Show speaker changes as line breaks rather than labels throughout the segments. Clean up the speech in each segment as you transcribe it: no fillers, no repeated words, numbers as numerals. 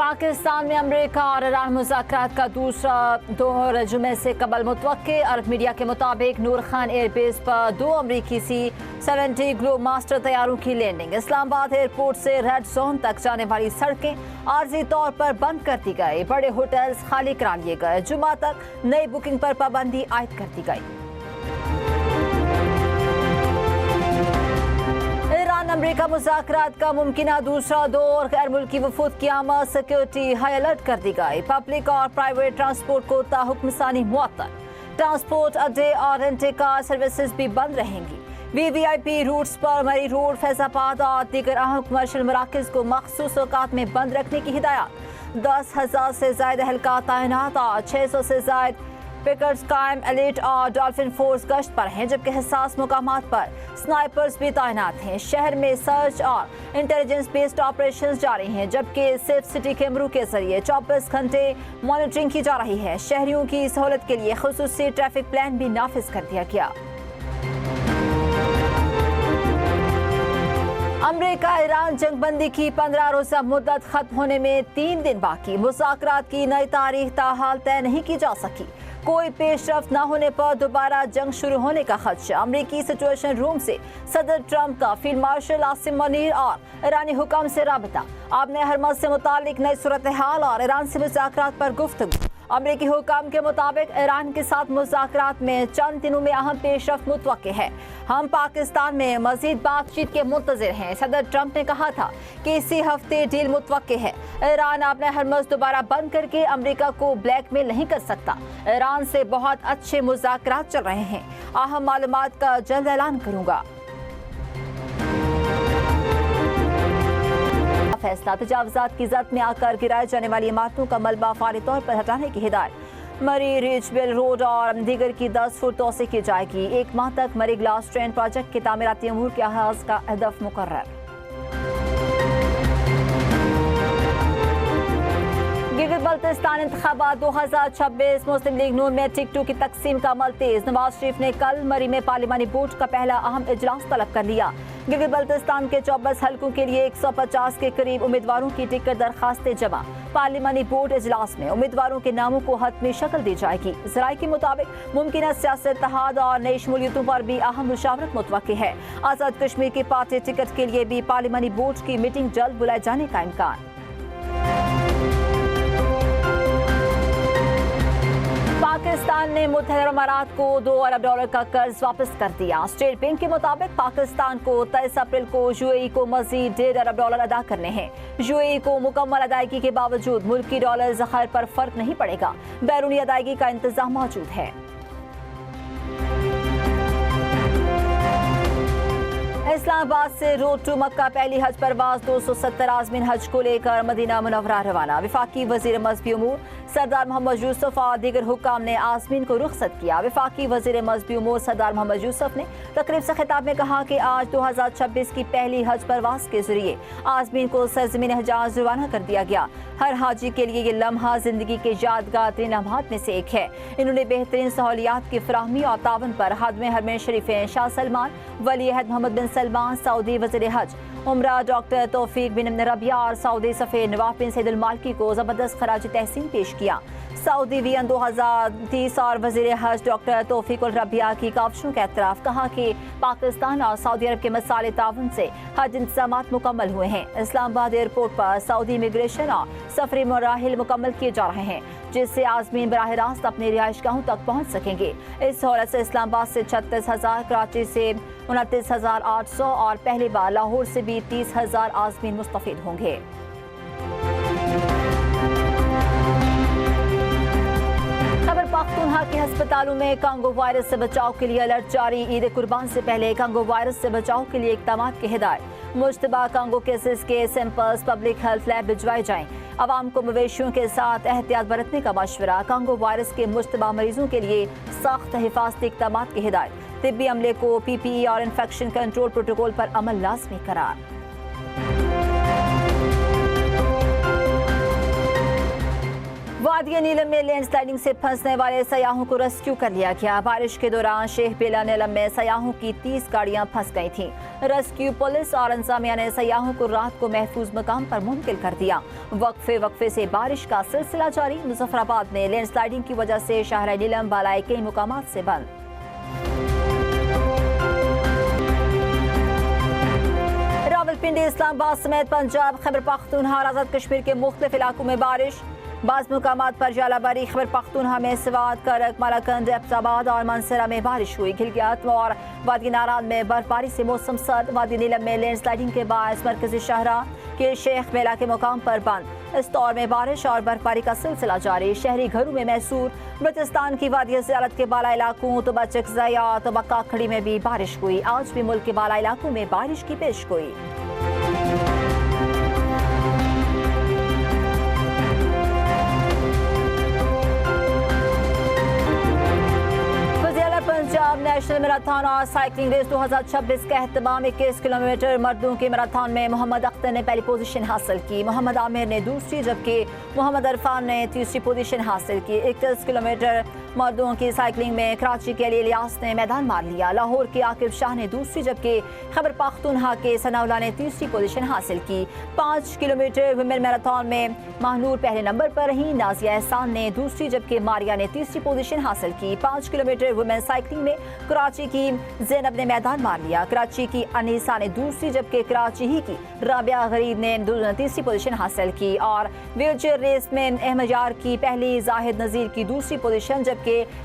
पाकिस्तान में अमेरिका और ईरान मुज़ाकरात का दूसरा दौर जुमे से कबल मुतवक्के। अरब मीडिया के मुताबिक नूर खान एयरबेस पर 2 अमरीकी C-70 ग्लोब मास्टर तैयारों की लैंडिंग। इस्लामाबाद एयरपोर्ट से रेड जोन तक जाने वाली सड़कें आर्जी तौर पर बंद कर दी गई। बड़े होटल्स खाली करा लिए गए। जुमा तक नई बुकिंग पर पाबंदी आयद कर दी गई। अमेरिका मुज़ाकरात का मुमकिना दूसरा दौर। गैर मुल्की वफूद की आमद सिक्योरिटी हाई अलर्ट कर दी गई। पब्लिक और प्राइवेट ट्रांसपोर्ट को ताहुक्म सानी मुअत्तल। ट्रांसपोर्ट अड्डे और रेंटे कार सर्विसेज भी बंद रहेंगी। VVIP रूट्स पर मरी रोड, फैजाबाद और दीगर अहम कमर्शियल मराकज को मखसूस औकात में बंद रखने की हिदायत। 10,000 से ज्यादा एहलकार तैनात और 600 से ज्यादा पिकर्स कायम। एलिट और डॉल्फिन फोर्स गश्त पर हैं, जबकि हसास मुकामात पर स्नाइपर्स भी तैनात हैं। शहर में सर्च और इंटेलिजेंस बेस्ड ऑपरेशंस जारी हैं, जबकि सेफ सिटी कैमरों के जरिए 24 घंटे मॉनिटरिंग की जा रही है। शहरियों की सहूलत के लिए खुसूसी ट्रैफिक प्लान भी नाफिज कर दिया गया। अमेरिका ईरान जंगबंदी की 15 रोज़ा मुद्दत खत्म होने में 3 दिन बाकी। मुज़ाकरात की नई तारीख ताहाल तय नहीं की जा सकी। कोई पेशरफ्त न होने पर दोबारा जंग शुरू होने का खदशा। अमरीकी सिचुएशन रूम से सदर ट्रंप का फील्ड मार्शल आसिम मुनीर और ईरानी हुकाम से राबता। आपने हरमज से मुतालिक नई सूरत हाल और ईरान से मुज़ाकरात पर गुफ्तगू। अमरीकी हुकाम के मुताबिक ईरान के साथ मुज़ाकरात में चंद दिनों में अहम पेशरफ्त मुतवक्के है। हम पाकिस्तान में मजीद बातचीत के मुंतज़िर हैं। सदर ट्रंप ने कहा था कि इसी हफ्ते डील मुतवक्के है। ईरान अपने हरमज दोबारा बंद करके अमरीका को ब्लैकमेल नहीं कर सकता। ईरान से बहुत अच्छे मुज़ाकरात चल रहे हैं। अहम मालूमात का जल्द ऐलान करूंगा। फैसला तजावजात की जद में आकर गिराए जाने वाली इमारतों का मलबा फौरी तौर पर हटाने की हिदायत। मरी रिचवेल रोड और दीगर की 10 फुट तोसी की जाएगी। 1 माह तक मरी ग्लास ट्रेन प्रोजेक्ट के तामीराती अमूर के आगाज का हदफ मुकर्रर। गिलगित बल्तिस्तान इंतखाबात 2026 मुस्लिम लीग नून में टिक 2 की तकसीम का अमल तेज। नवाज शरीफ ने कल मरी में पार्लिमानी बोर्ड का पहला अहम इजलास तलब कर लिया। गिलगित बल्तिस्तान के 24 हलकों के लिए 150 के करीब उम्मीदवारों की टिकट दरखास्तें जमा। पार्लिमानी बोर्ड इजलास में उम्मीदवारों के नामों को हतमी शक्ल दी जाएगी। ज़राए के मुताबिक मुमकिन सियासी इत्तेहाद और नई शमूलियतों पर भी अहम मुशावरत मुतवक्की है। आज़ाद कश्मीर की पार्टी टिकट के लिए भी पार्लिमानी बोर्ड की मीटिंग जल्द बुलाए जाने का इम्कान। पाकिस्तान ने मुत्तहिदा अरब अमारात को $2 अरब का कर्ज वापस कर दिया। स्टेट बैंक के मुताबिक पाकिस्तान को 23 अप्रैल को UAE को मजीद $1.5 अरब अदा करने हैं। UAE को मुकम्मल अदायगी के बावजूद मुल्की डॉलर ज़खायर पर फर्क नहीं पड़ेगा। बैरूनी अदायगी का इंतजाम मौजूद है। इस्लामाबाद से रोड टू मक्का पहली हज परवाज 270 आज़मीन हज को लेकर मदीना मुनव्वरा रवाना। वफाकी वजीर मज़हबी उमूर सरदार मोहम्मद यूसुफ और दीगर हुक्काम ने आज़मीन को रुखसत किया। वफाकी वजीर मज़हबी उमूर सरदार मोहम्मद यूसुफ ने तकरीब से खिताब में कहा कि आज 2026 की पहली हज परवाज के जरिए आज़मीन को सरज़मीन हिजाज रवाना कर दिया गया। हर हाजी के लिए ये लम्हा जिंदगी के यादगार तरीन लम्हात में से एक है। इन्होंने बेहतरीन सहूलियात की फराहमी और तावन पर खादिम हरमैन शरीफें शाह सलमान वली अहद मोहम्मद बिन सलमान, सऊदी वज़ीर हज उमरा डॉक्टर तौफीक बिन रबिया और सऊदी सफ़ीर नवाफ बिन सईद अल मालिकी को ज़बरदस्त खराज तहसीन पेश किया। सऊदी वियन 2030 और वज़ीर हज डॉक्टर तौफीक उल रबिया की काविशों के एतराफ़ कहा कि पाकिस्तान और सऊदी अरब के मसाले ताउन से हज इंतज़ामात मुकम्मल हुए हैं। इस्लामाबाद एयरपोर्ट पर सऊदी इमिग्रेशन और सफरी मराहिल मुकम्मल किए जा रहे हैं, जिससे आज़मीन बराह रास्त अपने रिहाइशगाहों तक पहुँच सकेंगे। इस सहूलत से इस्लामाबाद से 36,000, कराची से 29,800 और पहली बार लाहौर से भी 30,000 आज़मीन मुस्तफ़ीद होंगे। खैबर पख्तूनख्वा के अस्पतालों में कांगो वायरस से बचाव के लिए अलर्ट जारी। ईद कुर्बान से पहले कांगो वायरस से बचाव के लिए इक़दाम की हिदायत। मुश्तबा कांगो केसेस के सैंपल्स पब्लिक हेल्थ लैब भिजवाए जाएं। अवाम को मवेशियों के साथ एहतियात बरतने का मशवरा। कांगो वायरस के मुश्तबा मरीजों के लिए सख्त हिफाजती इक़दाम की हिदायत। तिब्बी अमले को PPE और इन्फेक्शन कंट्रोल प्रोटोकॉल पर अमल लाज़मी करार। वादी नीलम में लैंडस्लाइडिंग से फंसने वाले सयाहों को रेस्क्यू कर लिया गया। बारिश के दौरान शेख बेला नीलम में सयाहों की 30 गाड़ियां फंस गई थीं। रेस्क्यू पुलिस और इंतजामिया ने सयाहों को रात को महफूज मकाम पर मुंतकिल कर दिया। वक्फे से बारिश का सिलसिला जारी। मुजफ्फराबाद में लैंडस्लाइडिंग की वजह से शहर नीलम बालाई कई मुकामात से बंद। रावलपिंडी, इस्लामाबाद समेत पंजाब, खैबर पख्तूनख्वा और आज़ाद कश्मीर के मुख्तलिफ इलाकों में बारिश। बाज़ मुकामात पर जालाबारी। खैबर पख्तूनख्वा में सिवात, करक, मलाकंद, एबटाबाद और मंसरा में बारिश हुई। गिलगित और वादी नारान में बर्फबारी से मौसम सर्द। वादी नीलम में लैंडस्लाइडिंग के बायस मरकजी शहरा के शेख बेला के मुकाम पर बंद। इस दौर में बारिश और बर्फबारी का सिलसिला जारी। शहरी घरों में मैसूर। बलूचिस्तान की वादी ज़ियारत के बाला इलाकों तो बचकज़या तो बक्का-खड़ी में भी बारिश हुई। आज भी मुल्क के बाला इलाकों में बारिश की पेशगोई। पंजाब नेशनल मैराथन और साइकिलिंग रेस 2026 का एहतमाम 21 किलोमीटर मर्दों के मैराथन में मोहम्मद अख्तर ने पहली पोजीशन हासिल की। मोहम्मद आमिर ने दूसरी, जबकि मोहम्मद अरफान ने तीसरी पोजीशन हासिल की। 21 किलोमीटर मर्दों की साइकिलिंग में कराची के लिए इलियास ने मैदान मार लिया। लाहौर के आकिब शाह ने दूसरी, जबकि खैबर पख्तूनख्वा के सनाउल्लाह ने तीसरी पोजीशन हासिल की। 5 किलोमीटर वुमेन मैराथन में महनूर पहले नंबर पर रही। नाजिया एहसान ने दूसरी, जबकि मारिया ने तीसरी पोजीशन हासिल की। 5 किलोमीटर वुमेन साइकिलिंग में कराची की ज़ैनब ने मैदान मार लिया। कराची की अनीसा ने दूसरी, जबकि कराची ही की राबिया गरीब ने तीसरी पोजीशन हासिल की। और व्हीलचेयर रेस में अहमद यार की पहली, जाहिद नज़ीर की दूसरी पोजीशन, जबकि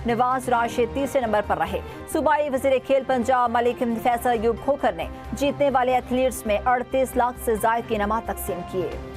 नवाज राशिद तीसरे नंबर पर रहे। सूबाई वज़ीर खेल पंजाब मलिक फैसल अयूब खोखर ने जीतने वाले एथलीट्स में 38 लाख से ज़ायद के इनामात तकसीम किए।